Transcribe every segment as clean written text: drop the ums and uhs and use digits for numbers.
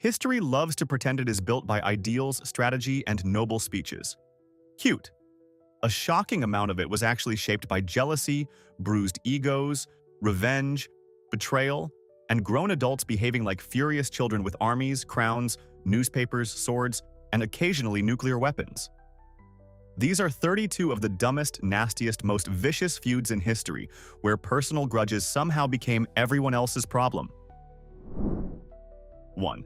History loves to pretend it is built by ideals, strategy, and noble speeches. Cute. A shocking amount of it was actually shaped by jealousy, bruised egos, revenge, betrayal, and grown adults behaving like furious children with armies, crowns, newspapers, swords, and occasionally nuclear weapons. These are 32 of the dumbest, nastiest, most vicious feuds in history, where personal grudges somehow became everyone else's problem. 1.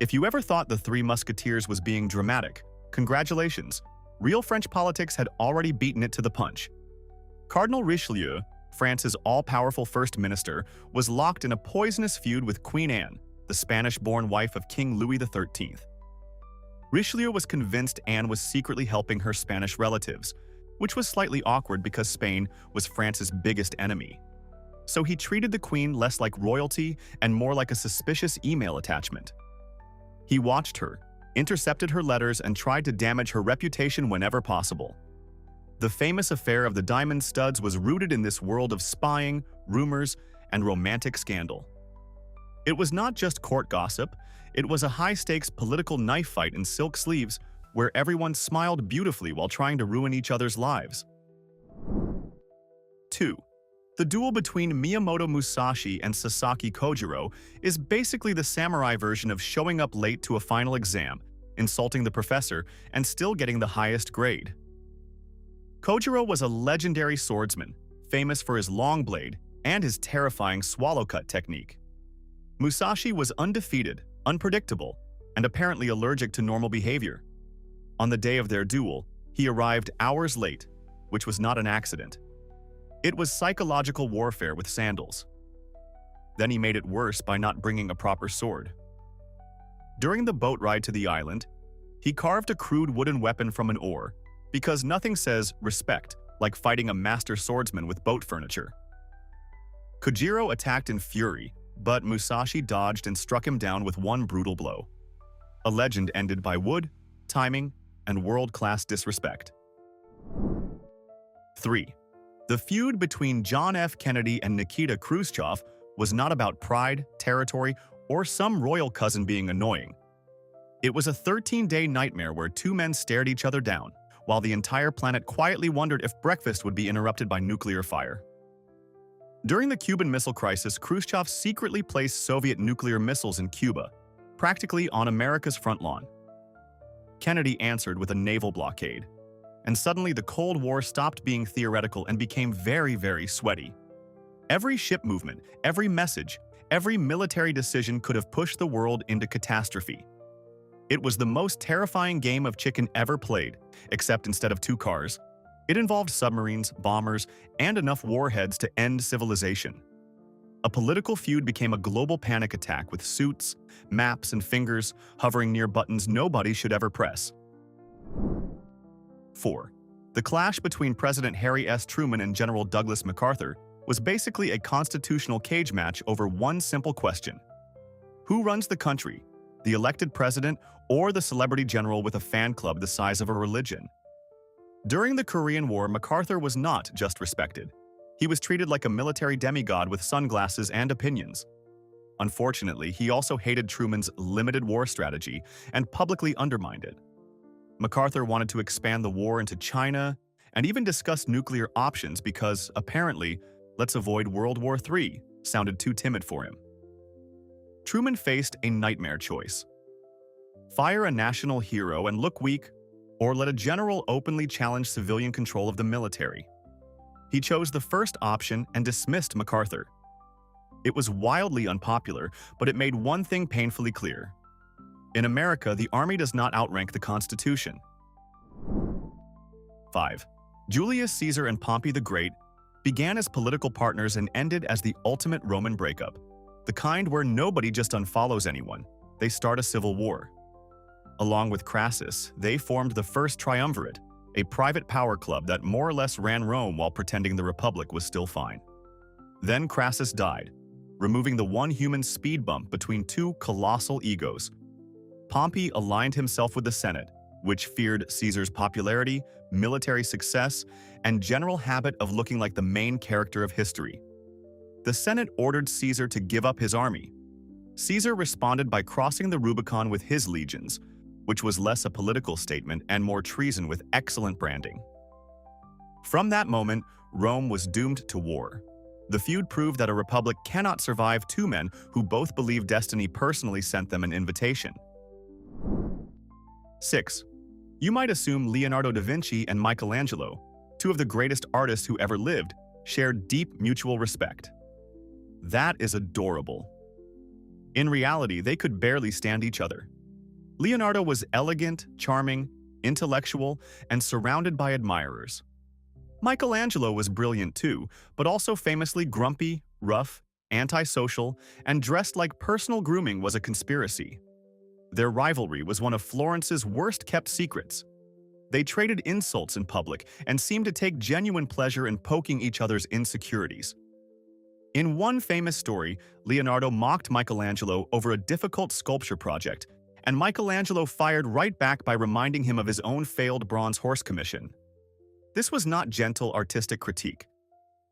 If you ever thought the Three Musketeers was being dramatic, congratulations. Real French politics had already beaten it to the punch. Cardinal Richelieu, France's all-powerful first minister, was locked in a poisonous feud with Queen Anne, the Spanish-born wife of King Louis XIII. Richelieu was convinced Anne was secretly helping her Spanish relatives, which was slightly awkward because Spain was France's biggest enemy. So he treated the queen less like royalty and more like a suspicious email attachment. He watched her, intercepted her letters, and tried to damage her reputation whenever possible. The famous affair of the diamond studs was rooted in this world of spying, rumors, and romantic scandal. It was not just court gossip, it was a high-stakes political knife fight in silk sleeves where everyone smiled beautifully while trying to ruin each other's lives. 2. The duel between Miyamoto Musashi and Sasaki Kojiro is basically the samurai version of showing up late to a final exam, insulting the professor, and still getting the highest grade. Kojiro was a legendary swordsman, famous for his long blade and his terrifying swallow-cut technique. Musashi was undefeated, unpredictable, and apparently allergic to normal behavior. On the day of their duel, he arrived hours late, which was not an accident. It was psychological warfare with sandals. Then he made it worse by not bringing a proper sword. During the boat ride to the island, he carved a crude wooden weapon from an oar, because nothing says respect like fighting a master swordsman with boat furniture. Kojiro attacked in fury, but Musashi dodged and struck him down with one brutal blow. A legend ended by wood, timing, and world-class disrespect. 3. The feud between John F. Kennedy and Nikita Khrushchev was not about pride, territory, or some royal cousin being annoying. It was a 13-day nightmare where two men stared each other down, while the entire planet quietly wondered if breakfast would be interrupted by nuclear fire. During the Cuban Missile Crisis, Khrushchev secretly placed Soviet nuclear missiles in Cuba, practically on America's front lawn. Kennedy answered with a naval blockade, and suddenly the Cold War stopped being theoretical and became very, very sweaty. Every ship movement, every message, every military decision could have pushed the world into catastrophe. It was the most terrifying game of chicken ever played, except instead of two cars, it involved submarines, bombers, and enough warheads to end civilization. A political feud became a global panic attack with suits, maps, and fingers hovering near buttons nobody should ever press. 4. The clash between President Harry S. Truman and General Douglas MacArthur was basically a constitutional cage match over one simple question. Who runs the country, the elected president or the celebrity general with a fan club the size of a religion? During the Korean War, MacArthur was not just respected. He was treated like a military demigod with sunglasses and opinions. Unfortunately, he also hated Truman's limited war strategy and publicly undermined it. MacArthur wanted to expand the war into China and even discuss nuclear options because, apparently, "let's avoid World War III" sounded too timid for him. Truman faced a nightmare choice. Fire a national hero and look weak, or let a general openly challenge civilian control of the military. He chose the first option and dismissed MacArthur. It was wildly unpopular, but it made one thing painfully clear. In America, the army does not outrank the Constitution. 5. Julius Caesar and Pompey the Great began as political partners and ended as the ultimate Roman breakup, the kind where nobody just unfollows anyone, they start a civil war. Along with Crassus, they formed the First Triumvirate, a private power club that more or less ran Rome while pretending the Republic was still fine. Then Crassus died, removing the one human speed bump between two colossal egos. Pompey aligned himself with the Senate, which feared Caesar's popularity, military success, and general habit of looking like the main character of history. The Senate ordered Caesar to give up his army. Caesar responded by crossing the Rubicon with his legions, which was less a political statement and more treason with excellent branding. From that moment, Rome was doomed to war. The feud proved that a republic cannot survive two men who both believe destiny personally sent them an invitation. 6. You might assume Leonardo da Vinci and Michelangelo, two of the greatest artists who ever lived, shared deep mutual respect. That is adorable. In reality, they could barely stand each other. Leonardo was elegant, charming, intellectual, and surrounded by admirers. Michelangelo was brilliant too, but also famously grumpy, rough, antisocial, and dressed like personal grooming was a conspiracy. Their rivalry was one of Florence's worst-kept secrets. They traded insults in public and seemed to take genuine pleasure in poking each other's insecurities. In one famous story, Leonardo mocked Michelangelo over a difficult sculpture project, and Michelangelo fired right back by reminding him of his own failed bronze horse commission. This was not gentle artistic critique.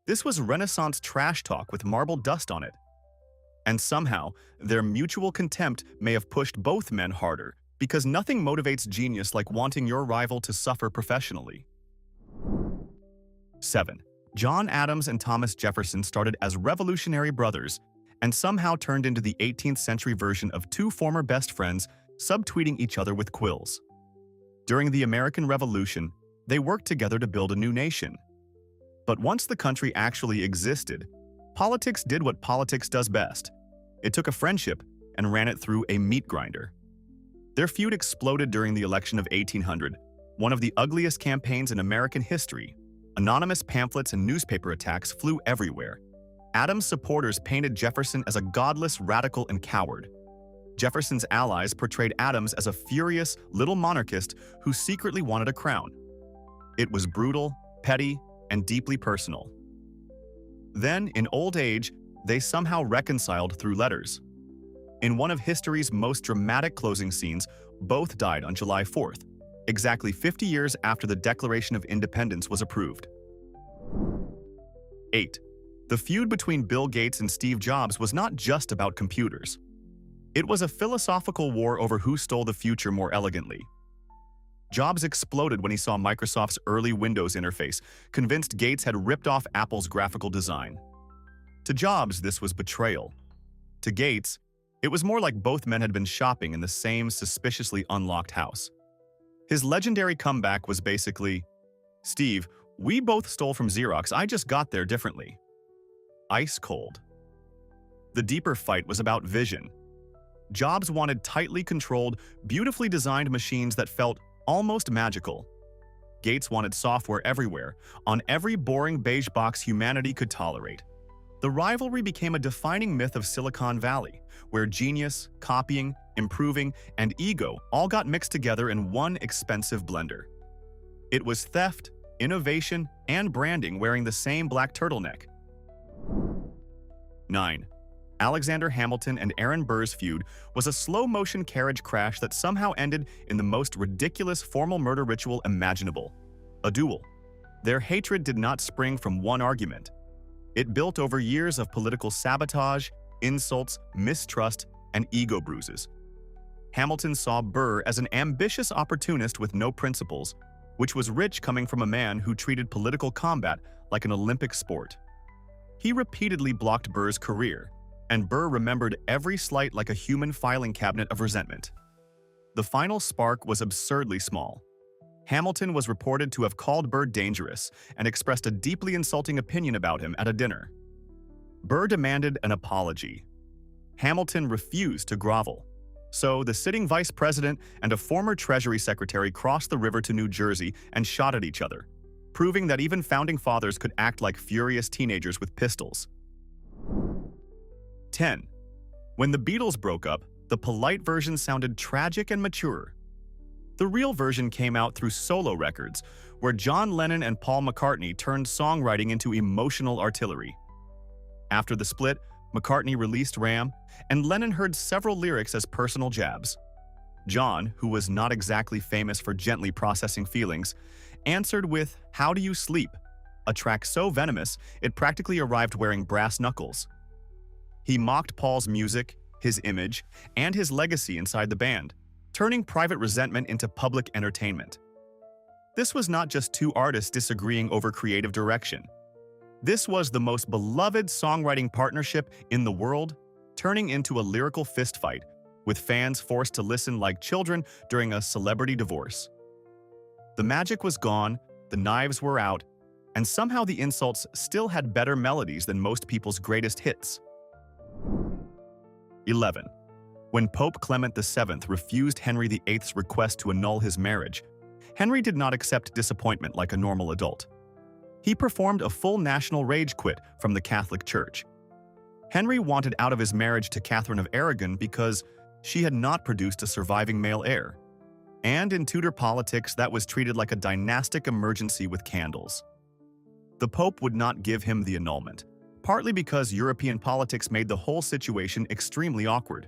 This was Renaissance trash talk with marble dust on it. And somehow, their mutual contempt may have pushed both men harder, because nothing motivates genius like wanting your rival to suffer professionally. 7. John Adams and Thomas Jefferson started as revolutionary brothers and somehow turned into the 18th century version of two former best friends subtweeting each other with quills. During the American Revolution, they worked together to build a new nation. But once the country actually existed, politics did what politics does best. It took a friendship and ran it through a meat grinder. Their feud exploded during the election of 1800, one of the ugliest campaigns in American history. Anonymous pamphlets and newspaper attacks flew everywhere. Adams' supporters painted Jefferson as a godless radical and coward. Jefferson's allies portrayed Adams as a furious little monarchist who secretly wanted a crown. It was brutal, petty, and deeply personal. Then, in old age, they somehow reconciled through letters. In one of history's most dramatic closing scenes, both died on July 4th, exactly 50 years after the Declaration of Independence was approved. 8. The feud between Bill Gates and Steve Jobs was not just about computers. It was a philosophical war over who stole the future more elegantly. Jobs exploded when he saw Microsoft's early Windows interface, convinced Gates had ripped off Apple's graphical design. To Jobs, this was betrayal. To Gates, it was more like both men had been shopping in the same suspiciously unlocked house. His legendary comeback was basically, "Steve, we both stole from Xerox, I just got there differently." Ice cold. The deeper fight was about vision. Jobs wanted tightly controlled, beautifully designed machines that felt almost magical. Gates wanted software everywhere, on every boring beige box humanity could tolerate. The rivalry became a defining myth of Silicon Valley, where genius, copying, improving, and ego all got mixed together in one expensive blender. It was theft, innovation, and branding wearing the same black turtleneck. 9. Alexander Hamilton and Aaron Burr's feud was a slow-motion carriage crash that somehow ended in the most ridiculous formal murder ritual imaginable: a duel. Their hatred did not spring from one argument. It built over years of political sabotage, insults, mistrust, and ego bruises. Hamilton saw Burr as an ambitious opportunist with no principles, which was rich coming from a man who treated political combat like an Olympic sport. He repeatedly blocked Burr's career, and Burr remembered every slight like a human filing cabinet of resentment. The final spark was absurdly small. Hamilton was reported to have called Burr dangerous and expressed a deeply insulting opinion about him at a dinner. Burr demanded an apology. Hamilton refused to grovel. So the sitting vice president and a former Treasury secretary crossed the river to New Jersey and shot at each other, proving that even founding fathers could act like furious teenagers with pistols. 10. When the Beatles broke up, the polite version sounded tragic and mature. The real version came out through solo records, where John Lennon and Paul McCartney turned songwriting into emotional artillery. After the split, McCartney released Ram, and Lennon heard several lyrics as personal jabs. John, who was not exactly famous for gently processing feelings, answered with How Do You Sleep, a track so venomous it practically arrived wearing brass knuckles. He mocked Paul's music, his image, and his legacy inside the band, turning private resentment into public entertainment. This was not just two artists disagreeing over creative direction. This was the most beloved songwriting partnership in the world, turning into a lyrical fistfight, with fans forced to listen like children during a celebrity divorce. The magic was gone, the knives were out, and somehow the insults still had better melodies than most people's greatest hits. 11. When Pope Clement VII refused Henry VIII's request to annul his marriage, Henry did not accept disappointment like a normal adult. He performed a full national rage quit from the Catholic Church. Henry wanted out of his marriage to Catherine of Aragon because she had not produced a surviving male heir. And in Tudor politics, that was treated like a dynastic emergency with candles. The Pope would not give him the annulment, partly because European politics made the whole situation extremely awkward.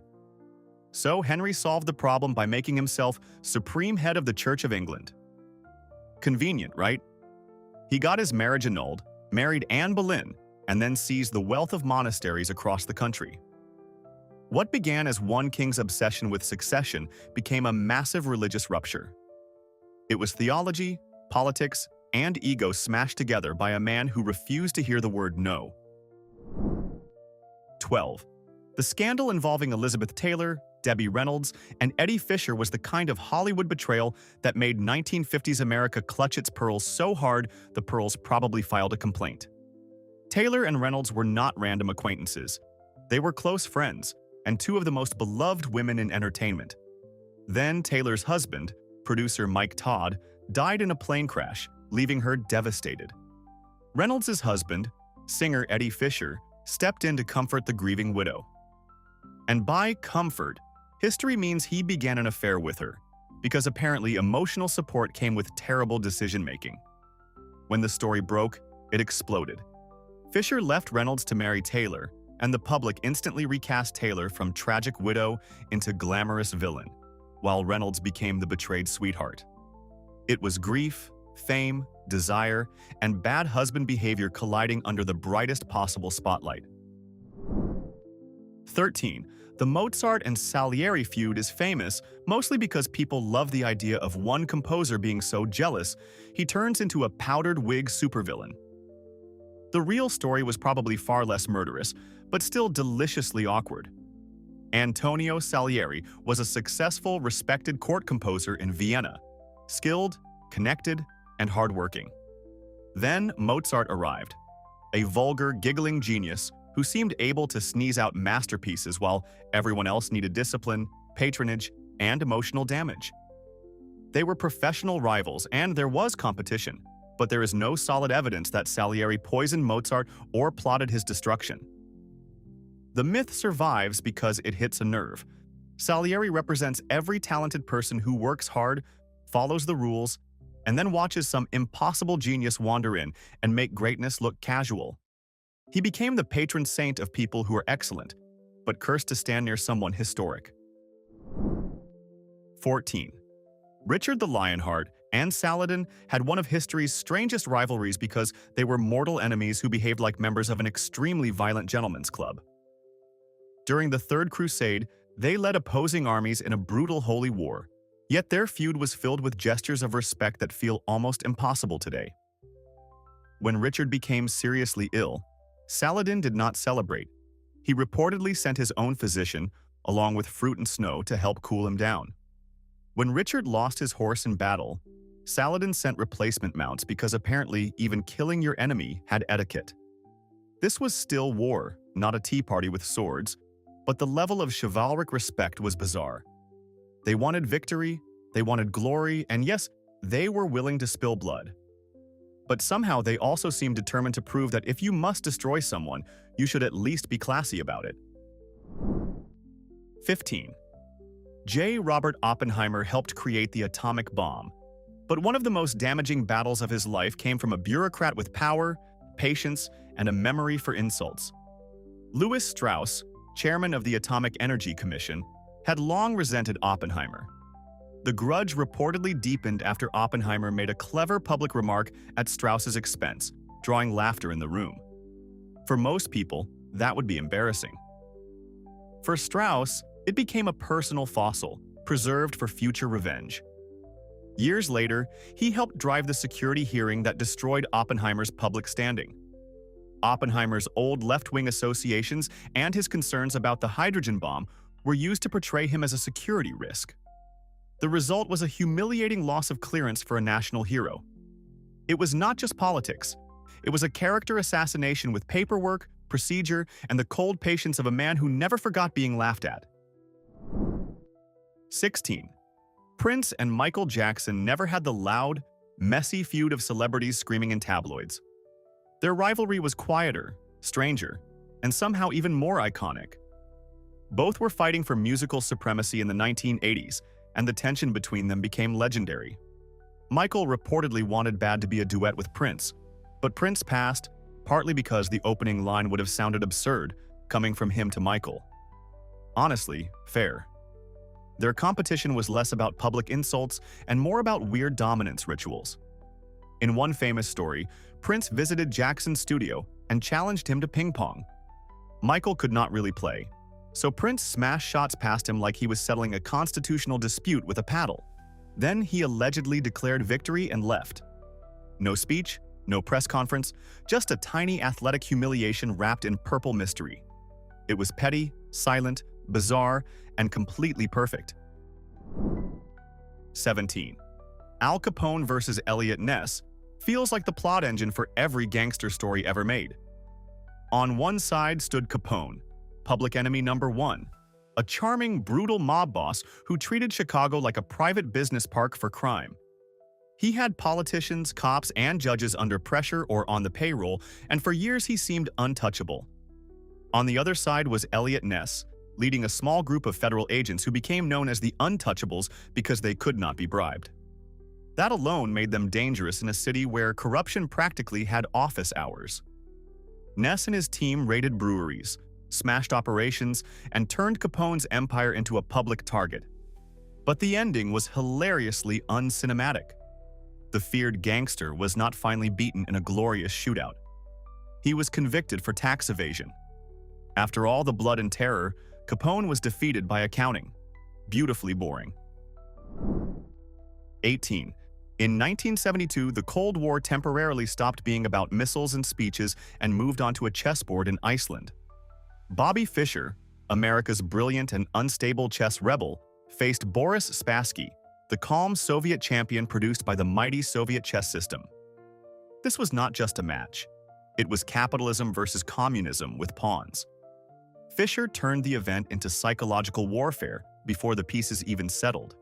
So Henry solved the problem by making himself supreme head of the Church of England. Convenient, right? He got his marriage annulled, married Anne Boleyn, and then seized the wealth of monasteries across the country. What began as one king's obsession with succession became a massive religious rupture. It was theology, politics, and ego smashed together by a man who refused to hear the word no. 12. The scandal involving Elizabeth Taylor, Debbie Reynolds, and Eddie Fisher was the kind of Hollywood betrayal that made 1950s America clutch its pearls so hard the pearls probably filed a complaint. Taylor and Reynolds were not random acquaintances. They were close friends, and two of the most beloved women in entertainment. Then Taylor's husband, producer Mike Todd, died in a plane crash, leaving her devastated. Reynolds' husband, singer Eddie Fisher, stepped in to comfort the grieving widow. And by comfort, history means he began an affair with her, because apparently emotional support came with terrible decision-making. When the story broke, it exploded. Fisher left Reynolds to marry Taylor, and the public instantly recast Taylor from tragic widow into glamorous villain, while Reynolds became the betrayed sweetheart. It was grief, fame, desire, and bad husband behavior colliding under the brightest possible spotlight. 13. The Mozart and Salieri feud is famous mostly because people love the idea of one composer being so jealous he turns into a powdered wig supervillain. The real story was probably far less murderous, but still deliciously awkward. Antonio Salieri was a successful, respected court composer in Vienna, skilled, connected, and hardworking. Then Mozart arrived, a vulgar, giggling genius who seemed able to sneeze out masterpieces while everyone else needed discipline, patronage, and emotional damage. They were professional rivals, and there was competition, but there is no solid evidence that Salieri poisoned Mozart or plotted his destruction. The myth survives because it hits a nerve. Salieri represents every talented person who works hard, follows the rules, and then watches some impossible genius wander in and make greatness look casual. He became the patron saint of people who are excellent, but cursed to stand near someone historic. 14. Richard the Lionheart and Saladin had one of history's strangest rivalries because they were mortal enemies who behaved like members of an extremely violent gentleman's club. During the Third Crusade, they led opposing armies in a brutal holy war, yet their feud was filled with gestures of respect that feel almost impossible today. When Richard became seriously ill, Saladin did not celebrate. He reportedly sent his own physician, along with fruit and snow, to help cool him down. When Richard lost his horse in battle, Saladin sent replacement mounts because apparently even killing your enemy had etiquette. This was still war, not a tea party with swords, but the level of chivalric respect was bizarre. They wanted victory, they wanted glory, and yes, they were willing to spill blood. But somehow they also seemed determined to prove that if you must destroy someone, you should at least be classy about it. 15. J. Robert Oppenheimer helped create the atomic bomb, but one of the most damaging battles of his life came from a bureaucrat with power, patience, and a memory for insults. Lewis Strauss, chairman of the Atomic Energy Commission, had long resented Oppenheimer. The grudge reportedly deepened after Oppenheimer made a clever public remark at Strauss's expense, drawing laughter in the room. For most people, that would be embarrassing. For Strauss, it became a personal fossil, preserved for future revenge. Years later, he helped drive the security hearing that destroyed Oppenheimer's public standing. Oppenheimer's old left-wing associations and his concerns about the hydrogen bomb were used to portray him as a security risk. The result was a humiliating loss of clearance for a national hero. It was not just politics. It was a character assassination with paperwork, procedure, and the cold patience of a man who never forgot being laughed at. 16. Prince and Michael Jackson never had the loud, messy feud of celebrities screaming in tabloids. Their rivalry was quieter, stranger, and somehow even more iconic. Both were fighting for musical supremacy in the 1980s, and the tension between them became legendary. Michael reportedly wanted Bad to be a duet with Prince, but Prince passed, partly because the opening line would have sounded absurd, coming from him to Michael. Honestly, fair. Their competition was less about public insults and more about weird dominance rituals. In one famous story, Prince visited Jackson's studio and challenged him to ping pong. Michael could not really play, so Prince smashed shots past him like he was settling a constitutional dispute with a paddle. Then he allegedly declared victory and left. No speech, no press conference, just a tiny athletic humiliation wrapped in purple mystery. It was petty, silent, bizarre, and completely perfect. 17. Al Capone versus Eliot Ness feels like the plot engine for every gangster story ever made. On one side stood Capone, public enemy number one, a charming, brutal mob boss who treated Chicago like a private business park for crime. He had politicians, cops, and judges under pressure or on the payroll, and for years he seemed untouchable. On the other side was Eliot Ness, leading a small group of federal agents who became known as the Untouchables because they could not be bribed. That alone made them dangerous in a city where corruption practically had office hours. Ness and his team raided breweries, smashed operations, and turned Capone's empire into a public target. But the ending was hilariously uncinematic. The feared gangster was not finally beaten in a glorious shootout. He was convicted for tax evasion. After all the blood and terror, Capone was defeated by accounting. Beautifully boring. 18. In 1972, the Cold War temporarily stopped being about missiles and speeches and moved onto a chessboard in Iceland. Bobby Fischer, America's brilliant and unstable chess rebel, faced Boris Spassky, the calm Soviet champion produced by the mighty Soviet chess system. This was not just a match. It was capitalism versus communism with pawns. Fischer turned the event into psychological warfare before the pieces even settled.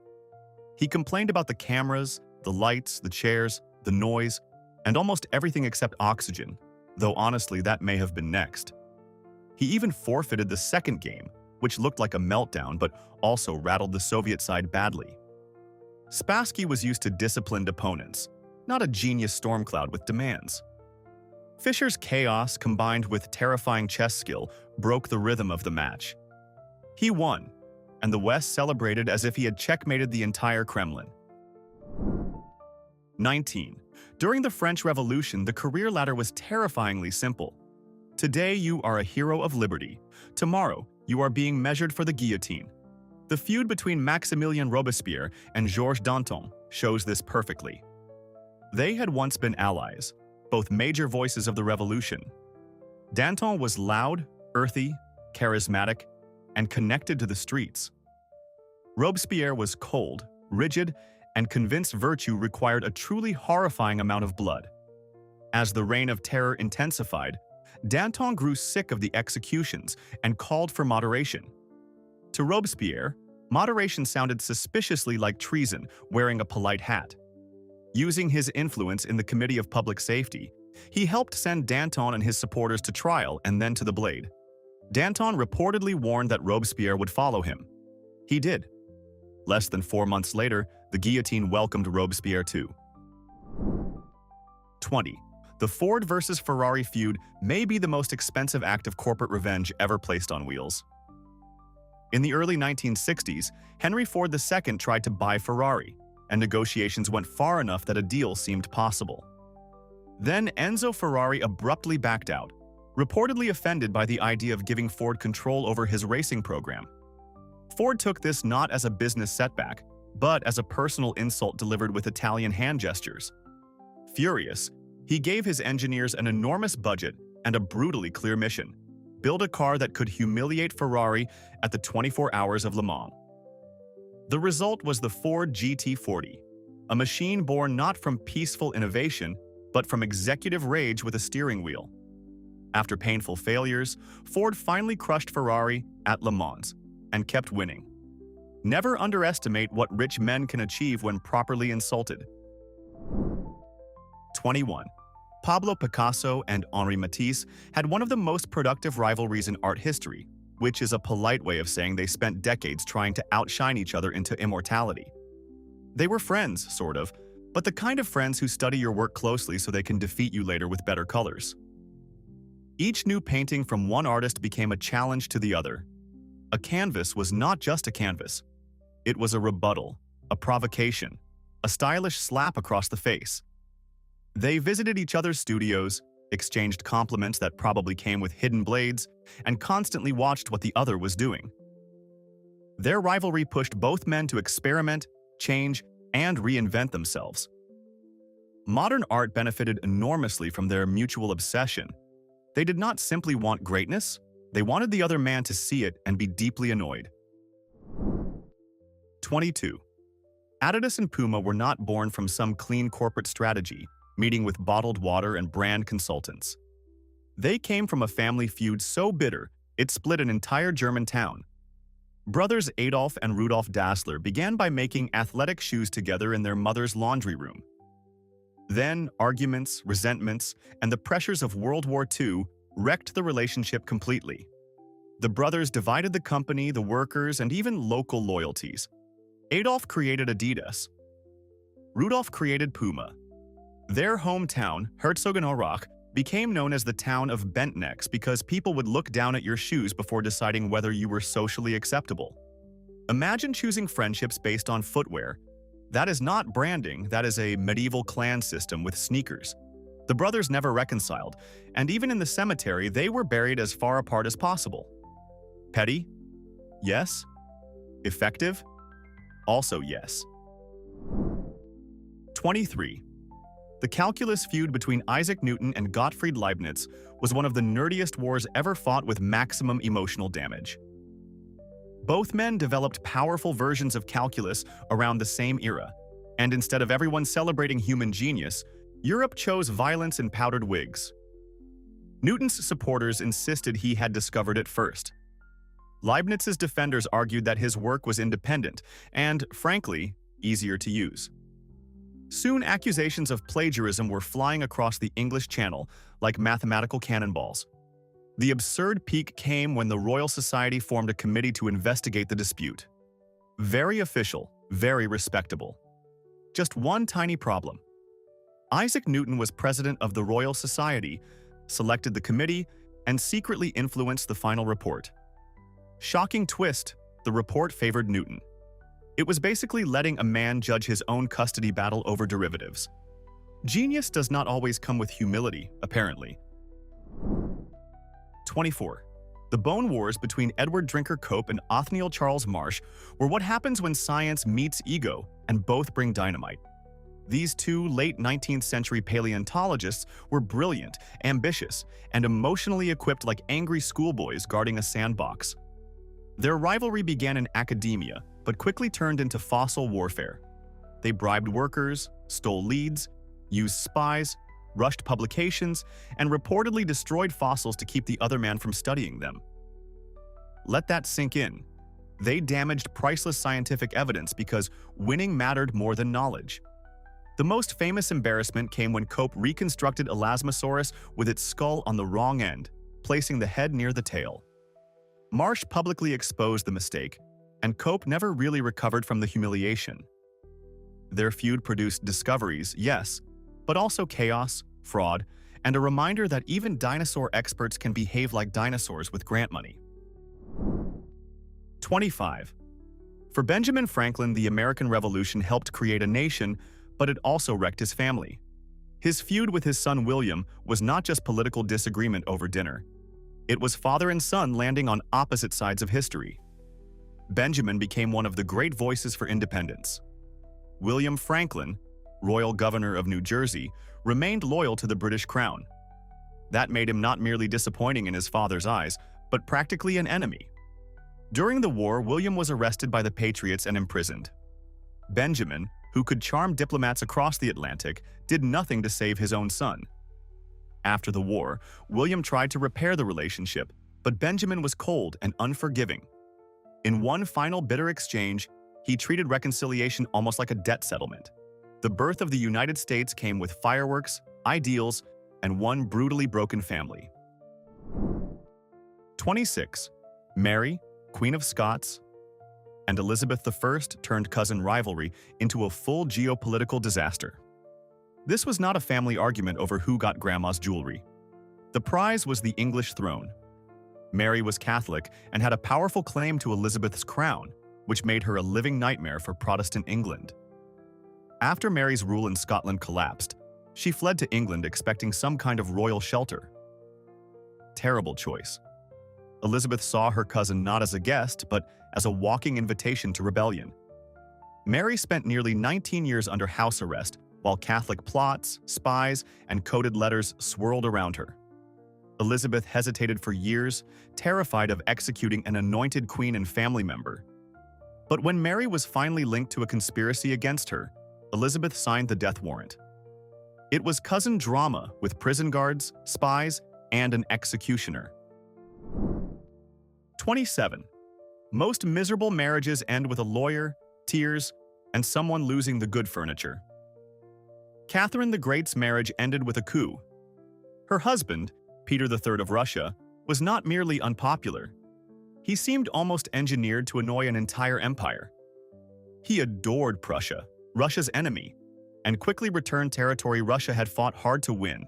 He complained about the cameras, the lights, the chairs, the noise, and almost everything except oxygen, though honestly that may have been next. He even forfeited the second game, which looked like a meltdown but also rattled the Soviet side badly. Spassky was used to disciplined opponents, not a genius storm cloud with demands. Fischer's chaos combined with terrifying chess skill broke the rhythm of the match. He won, and the West celebrated as if he had checkmated the entire Kremlin. 19. During the French Revolution, the career ladder was terrifyingly simple. Today you are a hero of liberty. Tomorrow you are being measured for the guillotine. The feud between Maximilien Robespierre and Georges Danton shows this perfectly. They had once been allies, both major voices of the revolution. Danton was loud, earthy, charismatic, and connected to the streets. Robespierre was cold, rigid, and convinced virtue required a truly horrifying amount of blood. As the reign of terror intensified, Danton grew sick of the executions and called for moderation. To Robespierre, moderation sounded suspiciously like treason, wearing a polite hat. Using his influence in the Committee of Public Safety, he helped send Danton and his supporters to trial and then to the blade. Danton reportedly warned that Robespierre would follow him. He did. Less than 4 months later, the guillotine welcomed Robespierre too. 20. The Ford versus Ferrari feud may be the most expensive act of corporate revenge ever placed on wheels. In the early 1960s, Henry Ford II tried to buy Ferrari, and negotiations went far enough that a deal seemed possible. Then Enzo Ferrari abruptly backed out, reportedly offended by the idea of giving Ford control over his racing program. Ford took this not as a business setback, but as a personal insult delivered with Italian hand gestures. Furious, he gave his engineers an enormous budget and a brutally clear mission: build a car that could humiliate Ferrari at the 24 Hours of Le Mans. The result was the Ford GT40, a machine born not from peaceful innovation, but from executive rage with a steering wheel. After painful failures, Ford finally crushed Ferrari at Le Mans and kept winning. Never underestimate what rich men can achieve when properly insulted. 21. Pablo Picasso and Henri Matisse had one of the most productive rivalries in art history, which is a polite way of saying they spent decades trying to outshine each other into immortality. They were friends, sort of, but the kind of friends who study your work closely so they can defeat you later with better colors. Each new painting from one artist became a challenge to the other. A canvas was not just a canvas. It was a rebuttal, a provocation, a stylish slap across the face. They visited each other's studios, exchanged compliments that probably came with hidden blades, and constantly watched what the other was doing. Their rivalry pushed both men to experiment, change, and reinvent themselves. Modern art benefited enormously from their mutual obsession. They did not simply want greatness, they wanted the other man to see it and be deeply annoyed. 22. Adidas and Puma were not born from some clean corporate strategy, meeting with bottled water and brand consultants. They came from a family feud so bitter, it split an entire German town. Brothers Adolf and Rudolf Dassler began by making athletic shoes together in their mother's laundry room. Then, arguments, resentments, and the pressures of World War II wrecked the relationship completely. The brothers divided the company, the workers, and even local loyalties. Adolf created Adidas. Rudolf created Puma. Their hometown, Herzogenaurach, became known as the town of bent necks because people would look down at your shoes before deciding whether you were socially acceptable. Imagine choosing friendships based on footwear. That is not branding, that is a medieval clan system with sneakers. The brothers never reconciled, and even in the cemetery, they were buried as far apart as possible. Petty? Yes. Effective? Also yes. 23. The calculus feud between Isaac Newton and Gottfried Leibniz was one of the nerdiest wars ever fought with maximum emotional damage. Both men developed powerful versions of calculus around the same era, and instead of everyone celebrating human genius, Europe chose violence and powdered wigs. Newton's supporters insisted he had discovered it first. Leibniz's defenders argued that his work was independent and, frankly, easier to use. Soon, accusations of plagiarism were flying across the English Channel like mathematical cannonballs. The absurd peak came when the Royal Society formed a committee to investigate the dispute. Very official, very respectable. Just one tiny problem. Isaac Newton was president of the Royal Society, selected the committee, and secretly influenced the final report. Shocking twist, the report favored Newton. It was basically letting a man judge his own custody battle over derivatives. Genius does not always come with humility, apparently. 24. The bone wars between Edward Drinker Cope and Othniel Charles Marsh were what happens when science meets ego, and both bring dynamite. These two late 19th century paleontologists were brilliant, ambitious, and emotionally equipped like angry schoolboys guarding a sandbox. Their rivalry began in academia, but quickly turned into fossil warfare. They bribed workers, stole leads, used spies, rushed publications, and reportedly destroyed fossils to keep the other man from studying them. Let that sink in. They damaged priceless scientific evidence because winning mattered more than knowledge. The most famous embarrassment came when Cope reconstructed Elasmosaurus with its skull on the wrong end, placing the head near the tail. Marsh publicly exposed the mistake, and Cope never really recovered from the humiliation. Their feud produced discoveries, yes, but also chaos, fraud, and a reminder that even dinosaur experts can behave like dinosaurs with grant money. 25. For Benjamin Franklin, the American Revolution helped create a nation, but it also wrecked his family. His feud with his son William was not just political disagreement over dinner. It was father and son landing on opposite sides of history. Benjamin became one of the great voices for independence. William Franklin, royal governor of New Jersey, remained loyal to the British crown. That made him not merely disappointing in his father's eyes, but practically an enemy. During the war, William was arrested by the Patriots and imprisoned. Benjamin, who could charm diplomats across the Atlantic, did nothing to save his own son. After the war, William tried to repair the relationship, but Benjamin was cold and unforgiving. In one final bitter exchange, he treated reconciliation almost like a debt settlement. The birth of the United States came with fireworks, ideals, and one brutally broken family. 26. Mary, Queen of Scots, and Elizabeth I turned cousin rivalry into a full geopolitical disaster. This was not a family argument over who got grandma's jewelry. The prize was the English throne. Mary was Catholic and had a powerful claim to Elizabeth's crown, which made her a living nightmare for Protestant England. After Mary's rule in Scotland collapsed, she fled to England expecting some kind of royal shelter. Terrible choice. Elizabeth saw her cousin not as a guest, but as a walking invitation to rebellion. Mary spent nearly 19 years under house arrest, while Catholic plots, spies, and coded letters swirled around her. Elizabeth hesitated for years, terrified of executing an anointed queen and family member. But when Mary was finally linked to a conspiracy against her, Elizabeth signed the death warrant. It was cousin drama with prison guards, spies, and an executioner. 27. Most miserable marriages end with a lawyer, tears, and someone losing the good furniture. Catherine the Great's marriage ended with a coup. Her husband, Peter III of Russia, was not merely unpopular. He seemed almost engineered to annoy an entire empire. He adored Prussia, Russia's enemy, and quickly returned territory Russia had fought hard to win.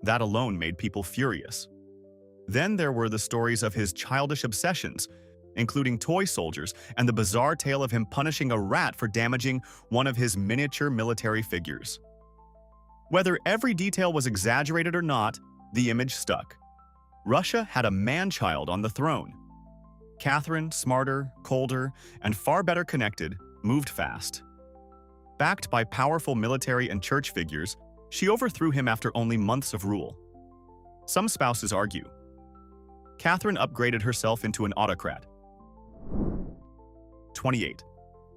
That alone made people furious. Then there were the stories of his childish obsessions, including toy soldiers and the bizarre tale of him punishing a rat for damaging one of his miniature military figures. Whether every detail was exaggerated or not, the image stuck. Russia had a man-child on the throne. Catherine, smarter, colder, and far better connected, moved fast. Backed by powerful military and church figures, she overthrew him after only months of rule. Some spouses argue. Catherine upgraded herself into an autocrat. 28.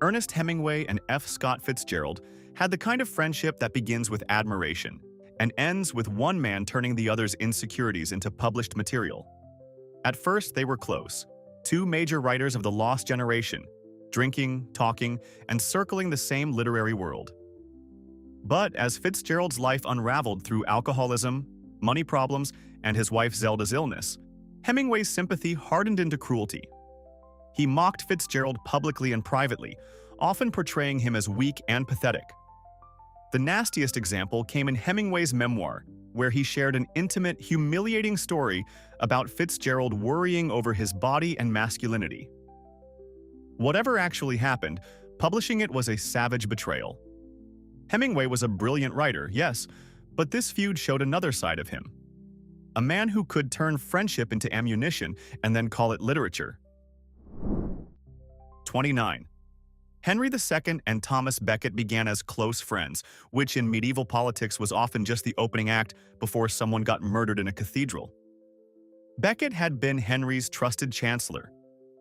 Ernest Hemingway and F. Scott Fitzgerald had the kind of friendship that begins with admiration and ends with one man turning the other's insecurities into published material. At first, they were close, two major writers of the lost generation, drinking, talking, and circling the same literary world. But as Fitzgerald's life unraveled through alcoholism, money problems, and his wife Zelda's illness, Hemingway's sympathy hardened into cruelty. He mocked Fitzgerald publicly and privately, often portraying him as weak and pathetic. The nastiest example came in Hemingway's memoir, where he shared an intimate, humiliating story about Fitzgerald worrying over his body and masculinity. Whatever actually happened, publishing it was a savage betrayal. Hemingway was a brilliant writer, yes, but this feud showed another side of him. A man who could turn friendship into ammunition and then call it literature. 29. Henry II and Thomas Becket began as close friends, which in medieval politics was often just the opening act before someone got murdered in a cathedral. Becket had been Henry's trusted chancellor,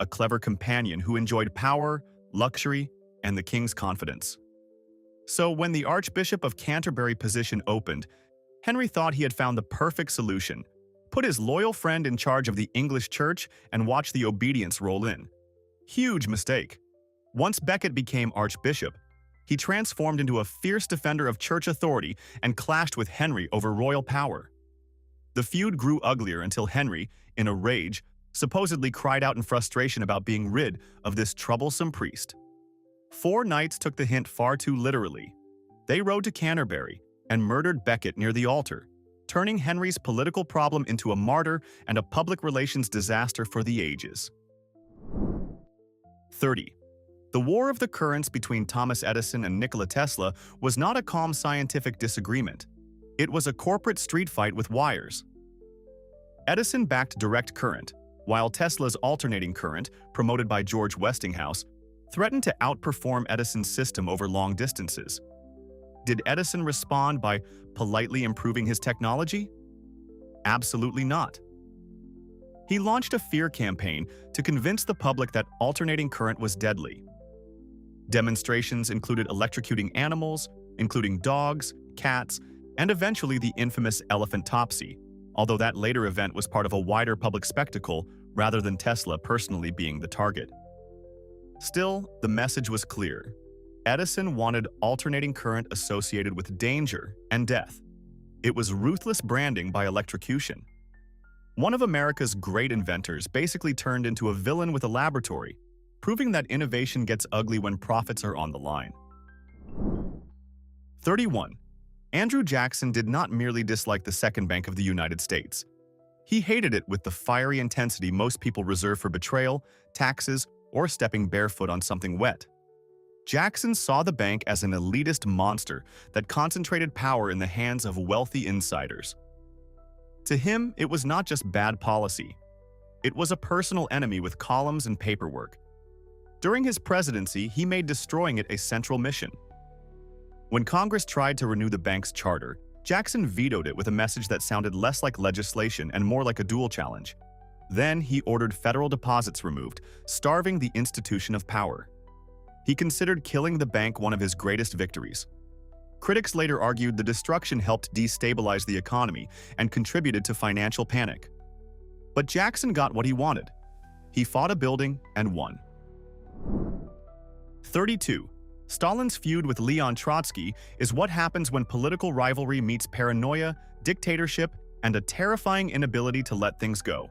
a clever companion who enjoyed power, luxury, and the king's confidence. So when the Archbishop of Canterbury position opened, Henry thought he had found the perfect solution: put his loyal friend in charge of the English church and watch the obedience roll in. Huge mistake. Once Becket became archbishop, he transformed into a fierce defender of church authority and clashed with Henry over royal power. The feud grew uglier until Henry, in a rage, supposedly cried out in frustration about being rid of this troublesome priest. 4 knights took the hint far too literally. They rode to Canterbury and murdered Becket near the altar, turning Henry's political problem into a martyr and a public relations disaster for the ages. 30. The War of the Currents between Thomas Edison and Nikola Tesla was not a calm scientific disagreement. It was a corporate street fight with wires. Edison backed direct current, while Tesla's alternating current, promoted by George Westinghouse, threatened to outperform Edison's system over long distances. Did Edison respond by politely improving his technology? Absolutely not. He launched a fear campaign to convince the public that alternating current was deadly. Demonstrations included electrocuting animals, including dogs, cats, and eventually the infamous elephant Topsy, although that later event was part of a wider public spectacle rather than Tesla personally being the target. Still, the message was clear. Edison wanted alternating current associated with danger and death. It was ruthless branding by electrocution. One of America's great inventors basically turned into a villain with a laboratory, proving that innovation gets ugly when profits are on the line. 31. Andrew Jackson did not merely dislike the Second Bank of the United States. He hated it with the fiery intensity most people reserve for betrayal, taxes, or stepping barefoot on something wet. Jackson saw the bank as an elitist monster that concentrated power in the hands of wealthy insiders. To him, it was not just bad policy. It was a personal enemy with columns and paperwork. During his presidency, he made destroying it a central mission. When Congress tried to renew the bank's charter, Jackson vetoed it with a message that sounded less like legislation and more like a duel challenge. Then he ordered federal deposits removed, starving the institution of power. He considered killing the bank one of his greatest victories. Critics later argued the destruction helped destabilize the economy and contributed to financial panic. But Jackson got what he wanted. He fought a building and won. 32. Stalin's feud with Leon Trotsky is what happens when political rivalry meets paranoia, dictatorship, and a terrifying inability to let things go.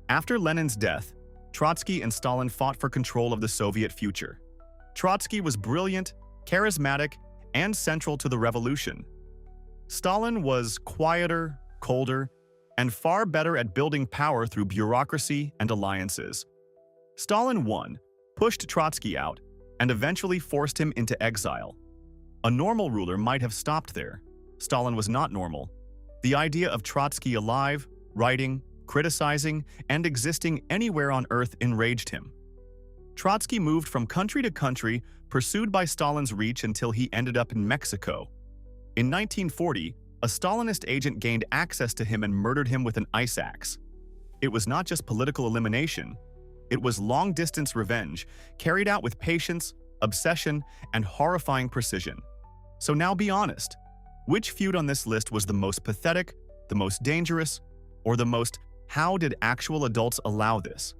After Lenin's death, Trotsky and Stalin fought for control of the Soviet future. Trotsky was brilliant, charismatic, and central to the revolution. Stalin was quieter, colder, and far better at building power through bureaucracy and alliances. Stalin won, pushed Trotsky out, and eventually forced him into exile. A normal ruler might have stopped there. Stalin was not normal. The idea of Trotsky alive, writing, criticizing, and existing anywhere on Earth enraged him. Trotsky moved from country to country, pursued by Stalin's reach until he ended up in Mexico. In 1940, a Stalinist agent gained access to him and murdered him with an ice axe. It was not just political elimination. It was long-distance revenge, carried out with patience, obsession, and horrifying precision. So now be honest. Which feud on this list was the most pathetic, the most dangerous, or the most "how did actual adults allow this?"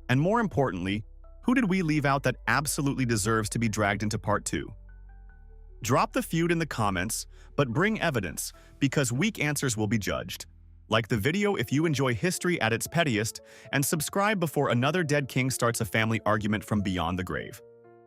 And more importantly, who did we leave out that absolutely deserves to be dragged into part 2? Drop the feud in the comments, but bring evidence, because weak answers will be judged. Like the video if you enjoy history at its pettiest, and subscribe before another dead king starts a family argument from beyond the grave.